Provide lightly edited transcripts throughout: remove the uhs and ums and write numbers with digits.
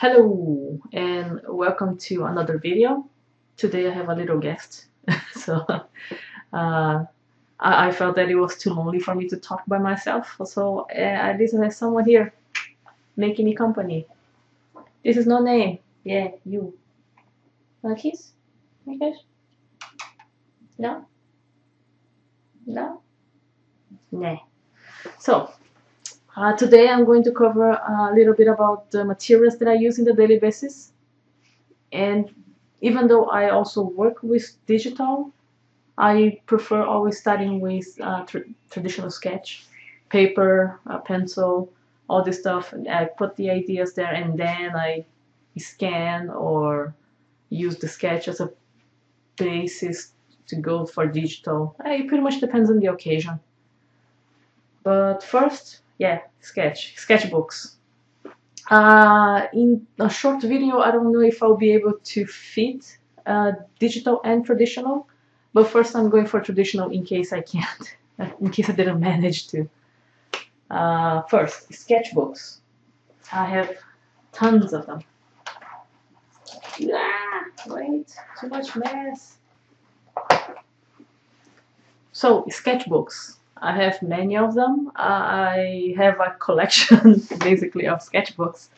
Hello and welcome to another video. Today I have a little guest. so I felt that it was too lonely for me to talk by myself, so at least I have someone here making me company. This is no name. Yeah, you. Want a kiss? Okay. No? No? Nah. So today I'm going to cover a little bit about the materials that I use in the daily basis. And even though I also work with digital, I prefer always starting with traditional sketch, paper, pencil, all this stuff. And I put the ideas there and then I scan or use the sketch as a basis to go for digital. It pretty much depends on the occasion. But first, yeah, sketchbooks. In a short video, I don't know if I'll be able to fit digital and traditional, but first I'm going for traditional in case I can't, in case I didn't manage to. First, sketchbooks. I have tons of them. Wait, too much mess. So, sketchbooks. I have many of them. I have a collection, basically, of sketchbooks.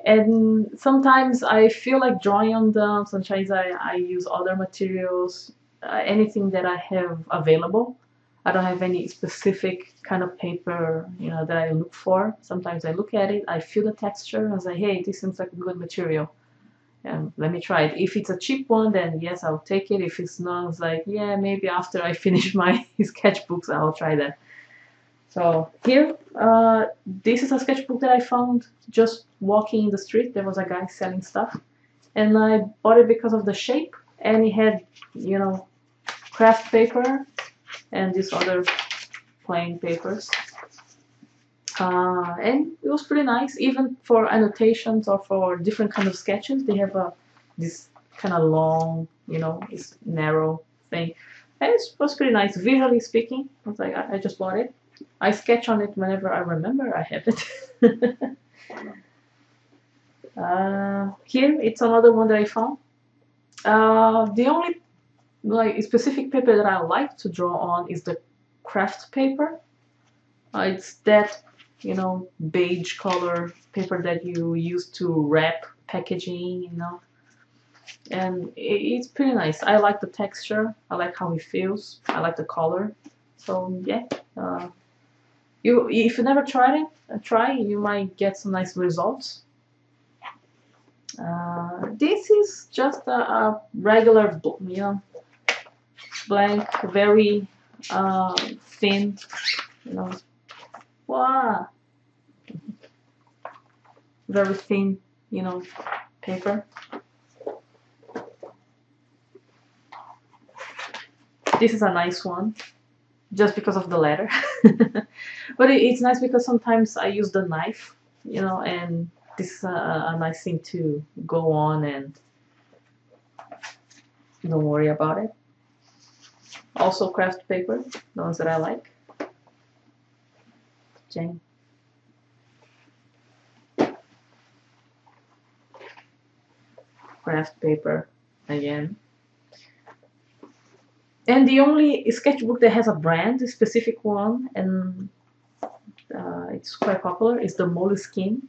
And sometimes I feel like drawing on them. Sometimes I use other materials, anything that I have available. I don't have any specific kind of paper, that I look for. Sometimes I look at it, I feel the texture, and I say, hey, this seems like a good material. And let me try it. If it's a cheap one, then yes, I'll take it. If it's not, it's like, yeah, maybe after I finish my sketchbooks, I'll try that. So here, this is a sketchbook that I found just walking in the street. There was a guy selling stuff, and I bought it because of the shape, and it had, craft paper and these other plain papers. And it was pretty nice, even for annotations or for different kind of sketches. They have this kind of long, it's narrow thing. And it was pretty nice, visually speaking. I was like, I just bought it. I sketch on it whenever I remember I have it. Here, it's another one that I found. The only specific paper that I like to draw on is the craft paper. It's that beige color paper that you use to wrap packaging, and it's pretty nice. I like the texture, I like how it feels, I like the color. So yeah, if you never tried it, you might get some nice results. This is just a regular, blank, very thin, wow, very thin, paper. This is a nice one, just because of the letter. But it's nice because sometimes I use the knife, and this is a nice thing to go on and don't worry about it. Also craft paper, the ones that I like. Jane. Craft paper again. And the only sketchbook that has a brand, a specific one, and it's quite popular, is the Moleskine.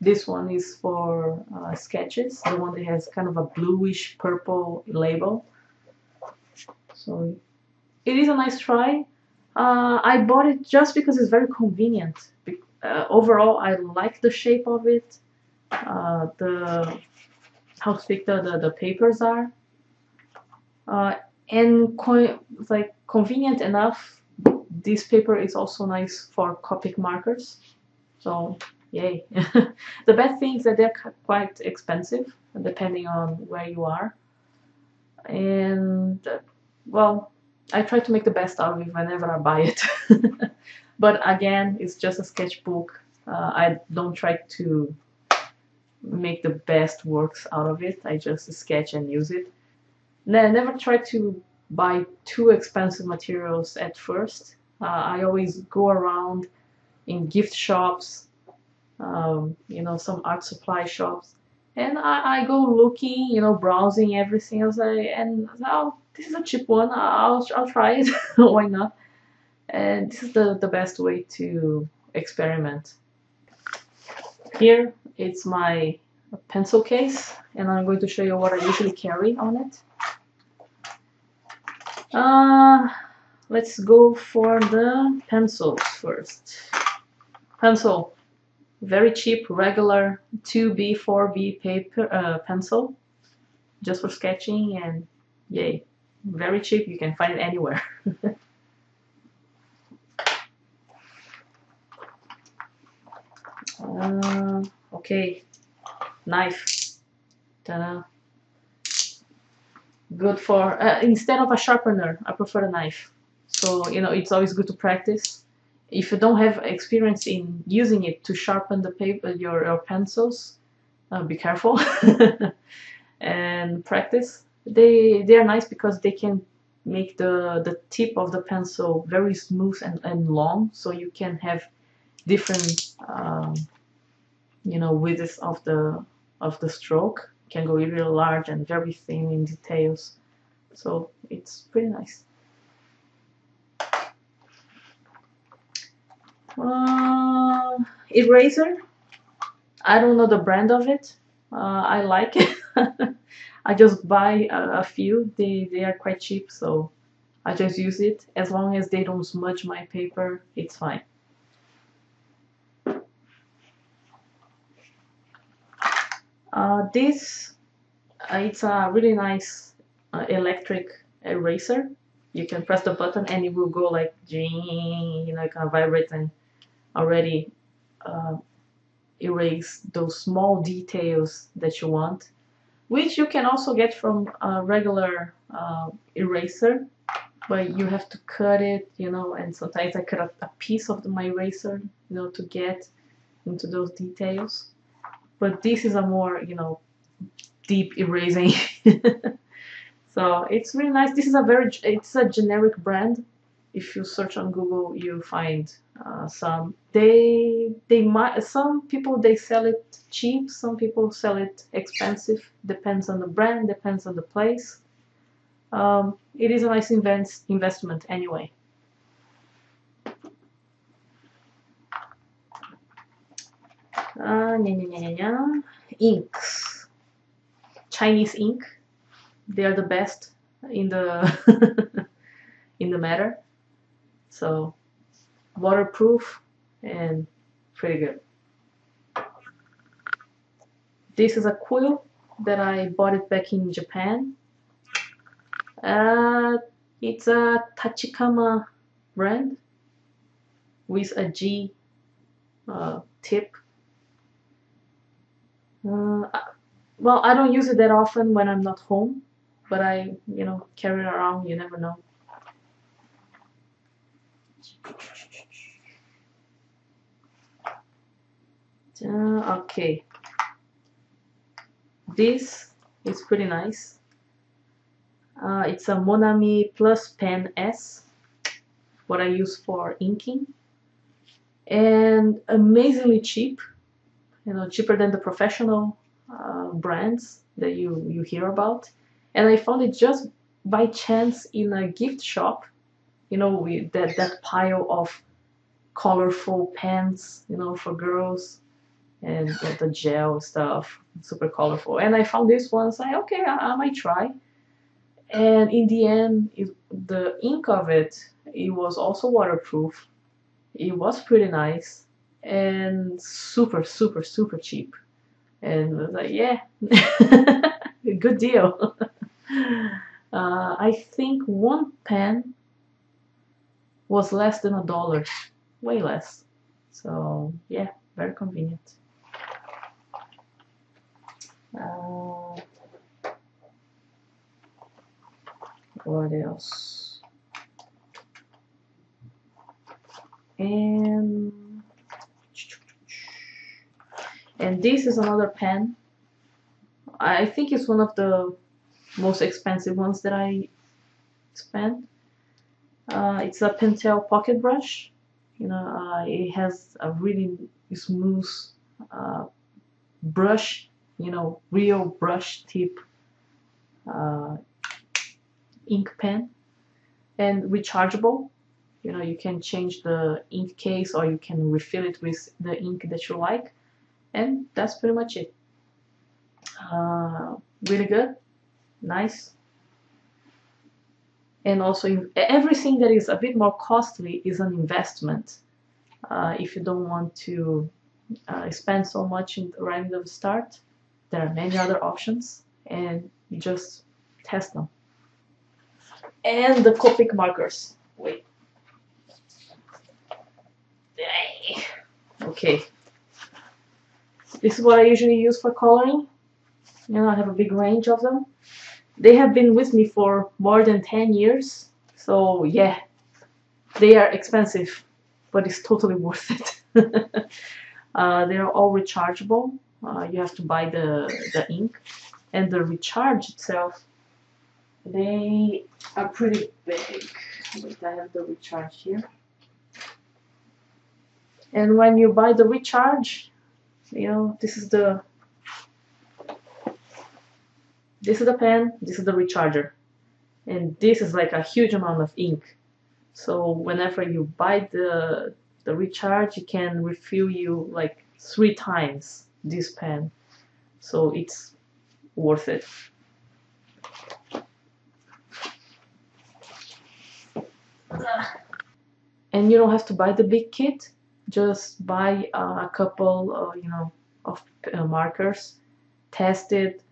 This one is for sketches, the one that has kind of a bluish purple label. So it is a nice try. I bought it just because it's very convenient. Overall, I like the shape of it, how thick the papers are, and it's like convenient enough. This paper is also nice for Copic markers, so yay. The bad thing is that they're quite expensive depending on where you are, and well, I try to make the best out of it whenever I buy it. But again, it's just a sketchbook. I don't try to make the best works out of it. I just sketch and use it. Never try to buy too expensive materials at first. I always go around in gift shops you know, some art supply shops. And I go looking, you know, browsing everything. I was like, and oh, this is a cheap one. I'll try it. Why not? And this is the best way to experiment. Here it's my pencil case, and I'm going to show you what I usually carry on it. Let's go for the pencils first. Pencil, very cheap, regular 2B, 4B paper pencil, just for sketching, and yay, very cheap. You can find it anywhere. Okay, knife. Ta-da. Good for instead of a sharpener, I prefer a knife. So you know, it's always good to practice. If you don't have experience in using it to sharpen the paper, your pencils, be careful and practice. They are nice because they can make the tip of the pencil very smooth and long, so you can have different you know, widths of the stroke. It can go really large and very thin in details, so it's pretty nice. Eraser, I don't know the brand of it. I like it. I just buy a few. They are quite cheap, so I just use it. As long as they don't smudge my paper, it's fine. This it's a really nice electric eraser. You can press the button and it will go like, you know, kind of vibrate and already erase those small details that you want, which you can also get from a regular eraser, but you have to cut it, you know, and sometimes I cut a piece of my eraser, you know, to get into those details. But this is a more, you know, deep erasing. So it's really nice. This is it's a generic brand. If you search on Google, you find some. Some people they sell it cheap. Some people sell it expensive. Depends on the brand. Depends on the place. It is a nice investment anyway. Inks. Chinese ink. They are the best in the in the matter. So waterproof and pretty good. This is a quill that I bought it back in Japan. It's a Tachikama brand with a G tip. Well, I don't use it that often when I'm not home, but I, you know, carry it around. You never know. Okay, this is pretty nice. It's a Monami Pen S, what I use for inking, and amazingly cheap. You know, cheaper than the professional brands that you hear about. And I found it just by chance in a gift shop. You know, with that pile of colorful pens, you know, for girls, and the gel stuff, super colorful. And I found this one, so okay, I might try. And in the end, the ink of it was also waterproof. It was pretty nice and super cheap. And I was like, yeah, good deal. I think one pen was less than $1, way less. So yeah, very convenient. What else? And this is another pen. I think it's one of the most expensive ones that I spent. It's a Pentel pocket brush. You know, it has a really smooth brush, real brush tip ink pen, and rechargeable. You can change the ink case, or you can refill it with the ink that you like, and that's pretty much it. Really good, nice. And also, everything that is a bit more costly is an investment. If you don't want to spend so much right in the start, there are many other options, and you just test them. And the Copic markers. Wait. Okay. This is what I usually use for coloring. I have a big range of them. They have been with me for more than 10 years. So yeah, they are expensive, but it's totally worth it. They're all rechargeable. You have to buy the ink. And the recharge itself, they are pretty big. Wait, I have the recharge here. And when you buy the recharge, this is the pen, this is the recharger, and this is like a huge amount of ink. So whenever you buy the recharge, it can refill you like 3 times this pen, so it's worth it. And you don't have to buy the big kit. Just buy a couple of markers, test it,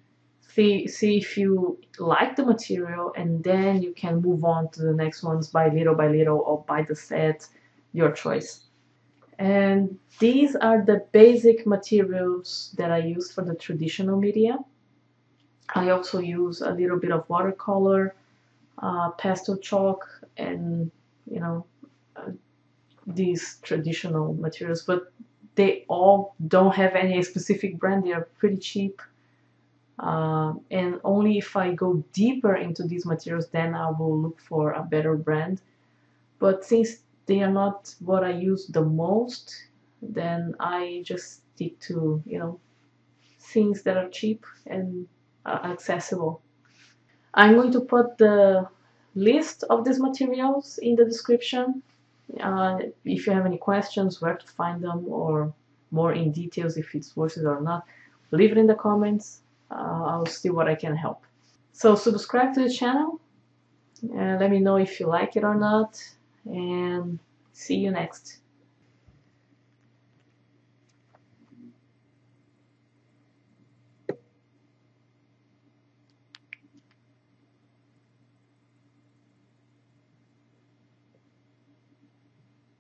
see if you like the material, and then you can move on to the next ones by little, or buy the set, your choice. And these are the basic materials that I use for the traditional media. I also use a little bit of watercolor, pastel chalk, and these traditional materials, but they all don't have any specific brand. They are pretty cheap, and only if I go deeper into these materials, then I will look for a better brand. But since they are not what I use the most, then I just stick to things that are cheap and accessible. I'm going to put the list of these materials in the description. If you have any questions, where to find them, or more in details, if it's worth it or not, leave it in the comments. I'll see what I can help. So subscribe to the channel, and let me know if you like it or not, and see you next.